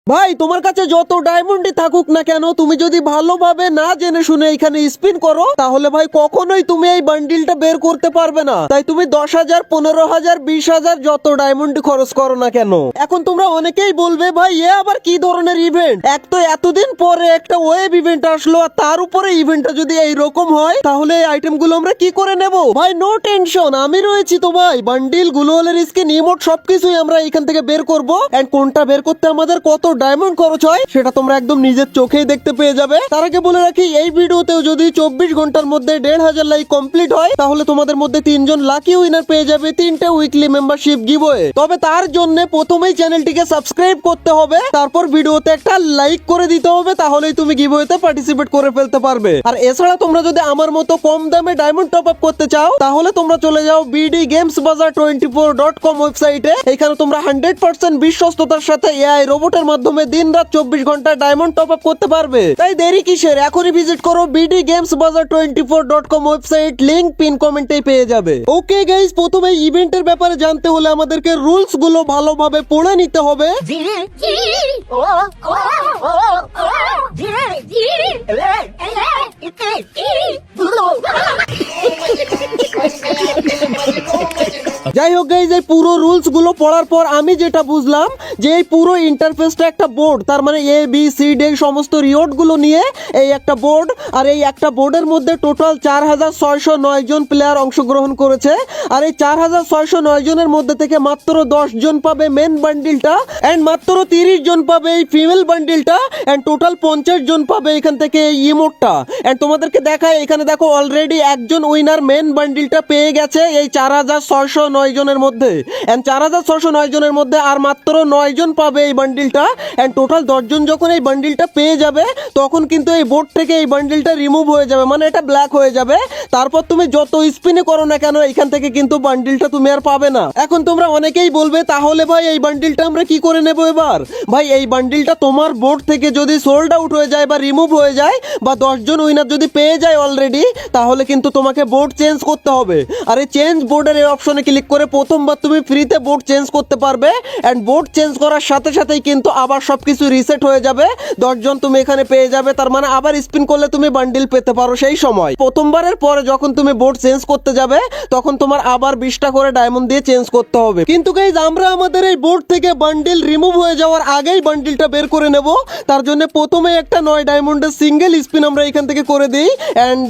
ভাই তোমার কাছে যত ডায়মন্ডই থাকুক না কেন, তুমি যদি ভালোভাবে না জেনে শুনে এখানে স্পিন করো তাহলে ভাই কখনোই তুমি এই বান্ডিলটা বের করতে পারবে না। তাই তুমি 10,000, 15,000, 20,000 যত ডায়মন্ড খরচ করো না কেন। এখন তোমরা অনেকেই বলবে ভাই এ আবার কি ধরনের ইভেন্ট, এক তো এতদিন পরে একটা ওয়েব ইভেন্ট আসলো আর তার উপরে ইভেন্টটা যদি এইরকম হয় তাহলে এই আইটেম গুলো আমরা কি করে নেব। ভাই নো টেনশন, আমি রয়েছি তো ভাই। বান্ডিল, গ্লোয়ালের স্কিন, ইমোট সবকিছুই আমরা এখান থেকে বের করবো। এন্ড কোনটা বের করতে আমাদের কত ডায়মন্ড খরচ হয় সেটা তোমরা একদম নিজের চোখেই দেখতে পেয়ে যাবে। তার আগে বলে রাখি, এই ভিডিওতেও যদি 24 ঘন্টার মধ্যে 1,500 লাইক কমপ্লিট হয় তাহলে তোমাদের মধ্যে 3 জন লাকি উইনার পেয়ে যাবে 3টে উইকলি মেম্বারশিপ গিভওয়ে। তবে তার জন্য প্রথমেই চ্যানেলটিকে সাবস্ক্রাইব করতে হবে, তারপর ভিডিওতে একটা লাইক করে দিতে হবে, তাহলেই তুমি গিভওয়েতে পার্টিসিপেট করে ফেলতে পারবে। আর এছাড়া তোমরা যদি আমার মতো কম দামে ডায়মন্ড টপ আপ করতে চাও তাহলে তোমরা চলে যাও bdgamesbazaar24.com ওয়েবসাইটে। এখানে তোমরা 100% বিশ্বস্ততার সাথে এআই রোবটের মাধ্যমে দিন-রাত 24 ঘন্টা ডায়মন্ড টপ আপ করতে পারবে। তাই দেরি কিসের, এখনই ভিজিট করো bdgamesbazaar24.com ওয়েবসাইট, লিংক পিন কমেন্টে পেয়ে যাবে। ওকে গাইস, প্রথমে ইভেন্টের ব্যাপারে জানতে হলে আমাদেরকে রুলস গুলো ভালোভাবে পড়ে নিতে হবে। যাই হোক গাইজ, এই পুরো রুলস গুলো পড়ার পর আমি যেটা বুঝলাম যে এই পুরো ইন্টারফেসটা একটা বোর্ড, তার মানে ABCD সমস্ত রিওয়ার্ড গুলো নিয়ে এই একটা বোর্ড। আর এই একটা বোর্ডের মধ্যে টোটাল 4,609 জন প্লেয়ার অংশগ্রহণ করেছে। আর এই 4,609 জনের মধ্যে থেকে মাত্র 10 জন পাবে মেন বান্ডিলটা, এন্ড মাত্র 30 জন পাবে এই ফিমেল বান্ডিলটা, এন্ড টোটাল 50 জন পাবে এখান থেকে এই ইমোটটা। এন্ড তোমাদেরকে দেখায়, এখানে দেখো অলরেডি একজন উইনার মেন বান্ডিলটা পেয়ে গেছে এই 4,609 জনের মধ্যে। এন্ড 4,609 জনের মধ্যে আর মাত্র 9 জন পাবে এই বান্ডিলটা। এন্ড টোটাল 10 জন যখন এই বান্ডিলটা পেয়ে যাবে তখন কিন্তু এই বোর্ড থেকে এই বান্ডিলটা রিমুভ হয়ে যাবে, মানে এটা ব্ল্যাক হয়ে যাবে। তারপর তুমি যত স্পিনে করো না কেন এখান থেকে কিন্তু বান্ডিলটা তুমি আর পাবে না। এখন তোমরা অনেকেই বলবে তাহলে ভাই এই বান্ডিলটা আমরা কি করে নেব এবার। ভাই এই বান্ডিলটা তোমার বোর্ড থেকে যদি সোল্ড আউট হয়ে যায় বা রিমুভ হয়ে যায় বা 10 জন উইনার যদি পেয়ে যায় অলরেডি, তাহলে কিন্তু তোমাকে বোর্ড চেঞ্জ করতে হবে। আর এই চেঞ্জ বোর্ডের এই অপশনে ক্লিক করে প্রথমবার তুমি ফ্রিতে বোর্ড চেঞ্জ করতে পারবে। এন্ড বোর্ড চেঞ্জ করার সাথে সাথেই কিন্তু আবার সবকিছু রিসেট হয়ে যাবে। 10 জন তুমি এখানে পেয়ে যাবে, তার মানে আবার স্পিন করলে তুমি বান্ডিল পেতে পারো সেই সময়। প্রথমবারের পরে যখন তুমি বোর্ড চেঞ্জ করতে যাবে তখন তোমার আবার 20টা করে ডায়মন্ড দিয়ে চেঞ্জ করতে হবে। কিন্তু গাইজ, আমরা আমাদের এই বোর্ড থেকে বান্ডিল রিমুভ হয়ে যাওয়ার আগেই বান্ডিলটা বের করে নেব। তার জন্য প্রথমে একটা 9 ডায়মন্ডের সিঙ্গেল স্পিন আমরা এখান থেকে করে দিই। এন্ড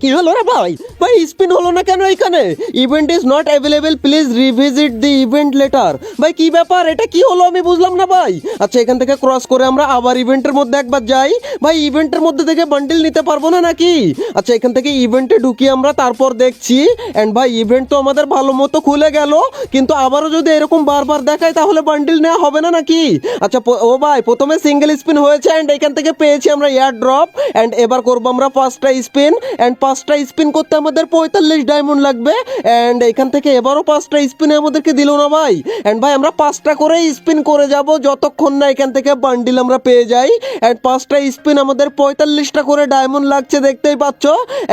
কি হলো রে ভাই, ভাই স্পিন হলো না কেন এখানে? Event is not available, please revisit the event letter. ভাই কি ব্যাপার, এটা কি হলো আমি বুঝলাম না ভাই। আচ্ছা, এখান থেকে ক্রস করে আমরা আবার ইভেন্টের মধ্যে একবার যাই। ভাই ইভেন্টের মধ্যে থেকে বান্ডিল নিতে পারবো না নাকি? আচ্ছা, এখান থেকে ইভেন্টে ঢুকি আমরা, তারপর দেখছি। এন্ড ভাই ইভেন্ট তো আমাদের ভালো মতো খুলে গেল, কিন্তু আবারও যদি এরকম বারবার দেখায় তাহলে বান্ডিল নেওয়া হবে না নাকি? আচ্ছা ও ভাই, প্রথমে সিঙ্গেল স্পিন হয়েছে এন্ড এখান থেকে পেয়েছি আমরা এয়ার ড্রপ। এন্ড এবার করবো আমরা 5টা স্পিন। এন্ড 5টা স্পিন করতে আমাদের 45 ডায়মন্ড লাগবে। এন্ড এখান থেকে এবারও 5টা স্পিনে আমাদেরকে দিল না ভাই। এন্ড ভাই আমরা 5টা করে স্পিন করে যাব যতক্ষণ না এখান থেকে বান্ডিল আমরা পেয়ে যাই। এন্ড 5টা স্পিন আমাদের 45টা করে ডায়মন্ড লাগছে, দেখতেই পাচ্ছ।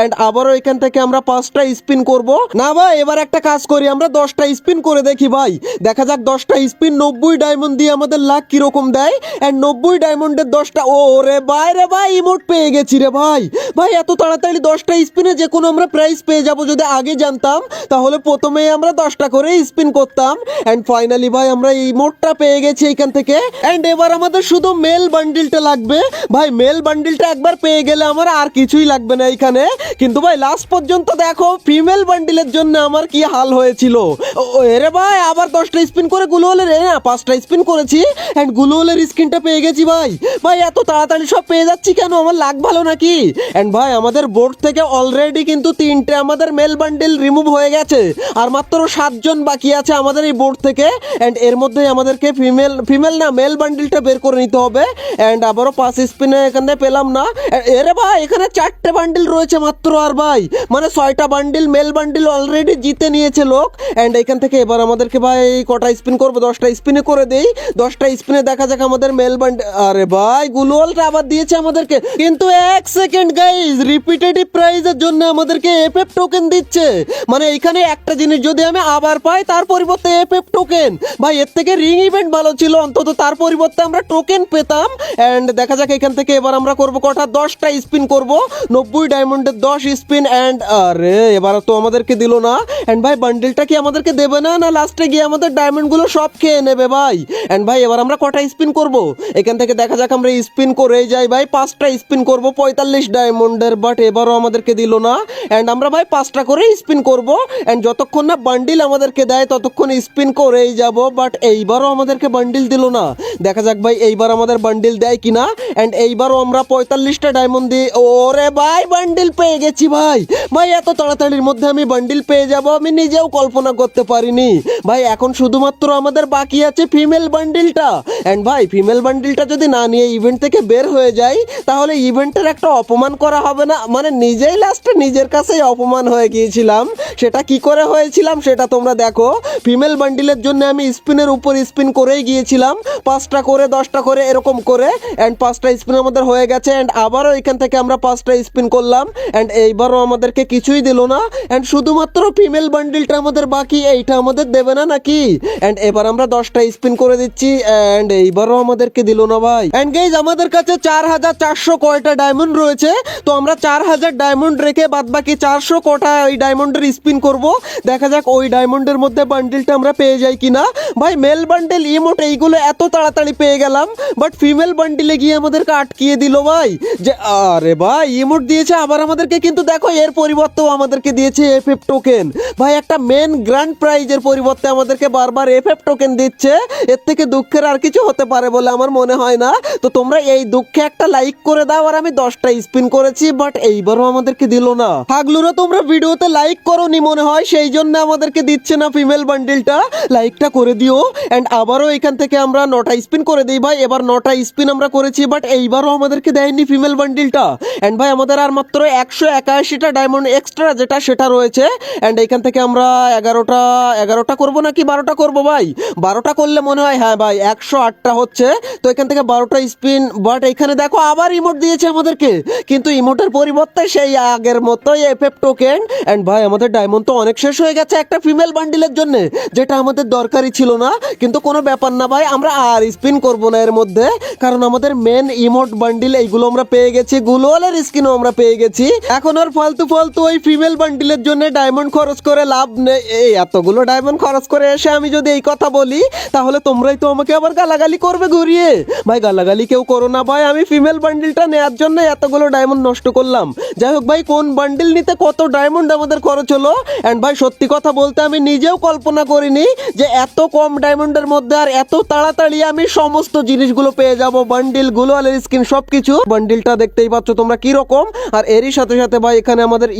এন্ড আবারও এখান থেকে আমরা 5টা স্পিন করব না ভাই। এবার একটা কাজ করি, আমরা 10টা স্পিন করে দেখি ভাই, দেখা যাক 10টা স্পিন 90 ডায়মন্ড দিয়ে আমাদের লাখ কিরকম দেয়। এন্ড 90 ডায়মন্ডের 10টা, ও রে ভাই রে ভাই, ইমোট পেয়ে গেছি রে ভাই। ভাই এত তাড়াতাড়ি 10টা স্পিনে যে কোনো আমরা প্রাইজ পেয়ে যাব। যদি আগে জানতাম তাহলে প্রথমেই আমরা 10টা করে স্পিন করতাম। এন্ড ফাইনালি ভাই আমরা এই ইমোটটা পেয়ে গেছি এখান থেকে। এন্ড এবার আমাদের শুধু মেল বান্ডিলটা লাগবে। ভাই মেল বান্ডিলটা একবার পেয়ে গেলে আমার আর কিছুই লাগবে না এখানে। কিন্তু ভাই লাস্ট পর্যন্ত দেখো ফিমেল বান্ডিলের জন্য আমার কি হাল হয়েছিল। এরে ভাই আবার 10টা স্পিন করে গ্লোয়ালের, 5টা স্পিন করেছি এন্ড গ্লোয়ালের স্কিনটা পেয়ে গেছি ভাই। ভাই এত তাড়াতাড়ি সব পেয়ে যাচ্ছি কেন, আমার লাগ ভালো নাকি? এন্ড ভাই আমাদের বোর্ড থেকে অলরেডি কিন্তু 3টে আমাদের মেল বান্ডিল রিমুভ হয়ে গেছে, আর মাত্র 7 জন বাকি আছে আমাদের এই বোর্ড থেকে। এন্ড এর মধ্যে আমাদেরকে ফিমেল না মেল বান্ডিলটা বের করে নিতে হবে। এন্ড আবারও 5 স্পিনে এখানে পেলাম না। এরে ভাই এখানে 4টে বান্ডিল রয়েছে মাত্র, আর ভাই মানে 6টা বান্ডিল মেল বান্ডিল অলরেডি জিতে নিয়েছে লোক। এন্ড এখান থেকে এবার আমাদেরকে ভাই কটা স্পিন করবো, 10টা স্পিনে করে দেই। 10টা স্পিনে দেখা যাক আমাদের মেল বান্ডিল। আরে ভাই গ্লোয়ালটা আবার দিয়েছে আমাদেরকে, কিন্তু 1 সেকেন্ড গাইজ, রিপিটেটিভ প্রাইজের জন্য আমাদেরকে এফএফ টোকেন দিচ্ছে। মানে এখানে একটা জিনিস যদি যদি আমি আবার পাই তার পরিবর্তে এফএফ টোকেন, ভাই এর থেকে রিং ইভেন্ট ভালো ছিল, অন্তত তার পরিবর্তে আমরা টোকেন পেতাম। এন্ড দেখা যাক এখান থেকে এবার আমরা করব কটা, 10টা স্পিন করব, 90 ডায়মন্ডের 10 স্পিন। এন্ড আরে এবার তো আমাদেরকে দিল না। এন্ড ভাই বান্ডিলটা কি আমাদেরকে দেবে না, না লাস্টে গিয়ে আমাদের ডায়মন্ড গুলো সব খেয়ে নেবে ভাই? এন্ড ভাই এবার আমরা কটা স্পিন করব এখান থেকে, দেখা যাক আমরা স্পিন করেই যাই ভাই। 5টা স্পিন করব 45 ডায়মন্ডের, বাট এবারও আমাদেরকে দিল না। এন্ড আমরা ভাই 5টা করে স্পিন করব, এন্ড যতক্ষণ না বান্ডিল আমাদেরকে দেয় ততক্ষণ স্পিন করেই যাব, বাট এইবারও আমাদেরকে বান্ডিল দিল না। দেখা যাক ভাই এইবার আমাদের বান্ডিল দেয় কিনা। এন্ড এইবারও আমরা 45টা ডায়মন্ড দিই। ওরে ভাই বান্ডিল পেয়ে গেছি ভাই। ভাই এত তাড়াতাড়ির মধ্যে আমি বান্ডিল পেয়ে যাব আমি নিজেও কল্পনা করতে পারিনি ভাই। এখন শুধুমাত্র আমাদের বাকি আছে ফিমেল বান্ডিলটা। এন্ড ভাই ফিমেল বান্ডিলটা যদি না নিয়ে ইভেন্ট থেকে বের হয়ে যাই তাহলে ইভেন্টের একটা অপমান করা হবে না? মানে নিজেই লাস্টে নিজের কাছেই অপমান হয়ে গিয়েছিলাম। সেটা কি করে হয়েছিলাম সেটা তোমরা দেখো। ফিমেল বান্ডিলের জন্য আমি স্পিনের উপর স্পিন করেই গিয়েছিলাম, 5টা করে 10টা করে এরকম করে। এন্ড 5টা স্পিন আমাদের হয়ে গেছে। এন্ড আবারও এখান থেকে আমরা 5টা স্পিন করলাম, এন্ড এইবারও আমাদেরকে কিছুই দিল না। এন্ড শুধুমাত্র ফিমেল বান্ডিলটা আমাদের বাকি, এইটা আমাদের দেবে না নাকি? এন্ড এবার আমরা 10টা স্পিন করে দিচ্ছি, এন্ড এইবারও আমাদেরকে দিল না ভাই। এন্ড গাইজ আমাদের কাছে 4400 কয়টা ডায়মন্ড রয়েছে, তো আমরা 4000 ডায়মন্ড রেখে বাদ বাকি 400 কটা ওই ডায়মন্ডের স্পিন করব। দেখা যাক ওই ডায়মন্ডের মধ্যে বান্ডিলটা আমরা পেয়ে যাই কিনা। ভাই মেল বান্ডিল ইমোট এইগুলো এত তাড়াতাড়ি পেয়ে গেলাম, বাট ফিমেল বান্ডিলে গিয়ে আমাদেরকে আটকিয়ে দিল ভাই। যে আরে ভাই ইমোট দিয়েছে আবার আমাদেরকে, কিন্তু দেখো এর পরিবর্তেও আমাদেরকে দিয়েছে এফএফ টোকেন। ভাই একটা মেন গ্র্যান্ড প্রাইজের পরিবর্তে আমাদেরকে বারবার এফএফ টোকেন দিচ্ছে। এর থেকে দুঃখের আর কিছু হতে পারে বলে আমার মনে হয় না। তো তোমরা এই দুঃখে একটা লাইক করে দাও। আর আমি 10টা স্পিন করেছি, বাট এইবারও আমাদেরকে দিল না। হাগলুরা তোমরা ভিডিওতে লাইক করোনি মনে হয়, সেই জন্য আমাদেরকে দিচ্ছে না ফিমেল বান্ডিলটা। লাইকটা করে দিও। এন্ড আবারও এখান থেকে আমরা 9টা স্পিন করে দিই ভাই। এবার 9টা স্পিন আমরা করেছি, বাট এইবারও আমাদেরকে দেয়নি ফিমেল বান্ডিলটা। এন্ড ভাই আমাদের আর মাত্র 181টা ডায়মন্ড এক্সট্রা যেটা সেটা রয়েছে। এন্ড এখান থেকে আমরা 11টা করবো নাকি 12টা করবো ভাই? 12টা করলে মনে হয়, হ্যাঁ ভাই 108টা হচ্ছে। তো এখান থেকে 12টা স্পিন, বাট এখানে দেখো আবার ইমোট দিয়েছে আমাদেরকে, কিন্তু ইমোটের পরিবর্তে সেই আগের মতোই এফএফ টোকেন। এন্ড ভাই আমাদের ডায়মন্ড তো অনেক শেষ হয়ে গেছে একটা ফিমেল বান্ডিলের জন্য, যেটা আমাদের দরকারই ছিল না। কিন্তু কোনো ব্যাপার না ভাই, আমরা আর স্পিন করবো না এর মধ্যে, কারণ আমাদের মেন ইমোট বান্ডিল এইগুলো আমরা পেয়ে গেছি, গ্লোয়ালের স্কিনও আমরা পেয়ে গেছি। এখন আর ফালতু ফালতু ওই ফিমেল বান্ডিলের জন্য ডায়মন্ড খরচ করে লাভ নেই। এই এতগুলো ডায়মন্ড খরচ করে এসে আমি যদি এই কথা বলি তাহলে তোমরাই তো আমাকে আবার গালাগালি করবে ঘুরিয়ে। ভাই গালাগালি কেউ করো না ভাই, আমি ফিমেল বান্ডিলটা নেওয়ার জন্য এতগুলো ডায়মন্ড নষ্ট করলাম। যাই হোক ভাই, কোন বান্ডিল নিতে কত ডায়মন্ড আমাদের খরচ হলো। এন্ড ভাই সত্যি কথা বলতে আমি নিজেও কল্পনা করিনি যে এত কম ডায়মন্ডের মধ্যে আর এত তাড়াতাড়ি আমি সমস্ত জিনিসগুলো পেয়ে যাব, বান্ডিল, গ্লোয়ালের স্কিন, সবকিছু। বান্ডিলটা দেখতেই পাচ্ছ তোমরা কি রকম। আর এরই সাথে সাথে ভাই এখানে আমাদের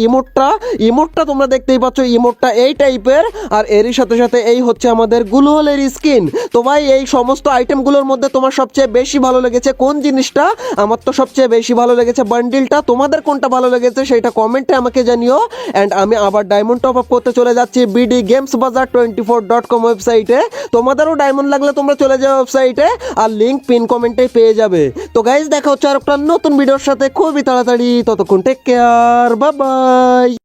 ইমোটটা তোমরা দেখতেই পাচ্ছ, ইমোটটা এই টাইপের। আর এরই সাথে সাথে এই হচ্ছে আমাদের গ্লোয়ালের স্কিন। তো ভাই এই সমস্ত আইটেমগুলোর মধ্যে তোমার সবচেয়ে বেশি ভালো লেগেছে কোন জিনিসটা? আমার তো সবচেয়ে বেশি ভালো লেগেছে বান্ডিলটা। তোমাদের কোনটা ভালো লেগেছে সেটা কমেন্টে আমাকে জানিও। এন্ড আমি আবার ডায়মন্ড টপ আপ করতে চলে যাচ্ছি bdgamesbazaar24.com ওয়েবসাইটে। তোমাদেরও ডায়মন্ড লাগলে তোমরা চলে যাও ওয়েবসাইটে, আর লিংক পিন কমেন্টে পেয়ে যাবে। তো গাইজ দেখা হচ্ছে আর একটা নতুন ভিডিওর সাথে খুবই তাড়াতাড়ি। ততক্ষণ টেক কেয়ার, বাই বাই।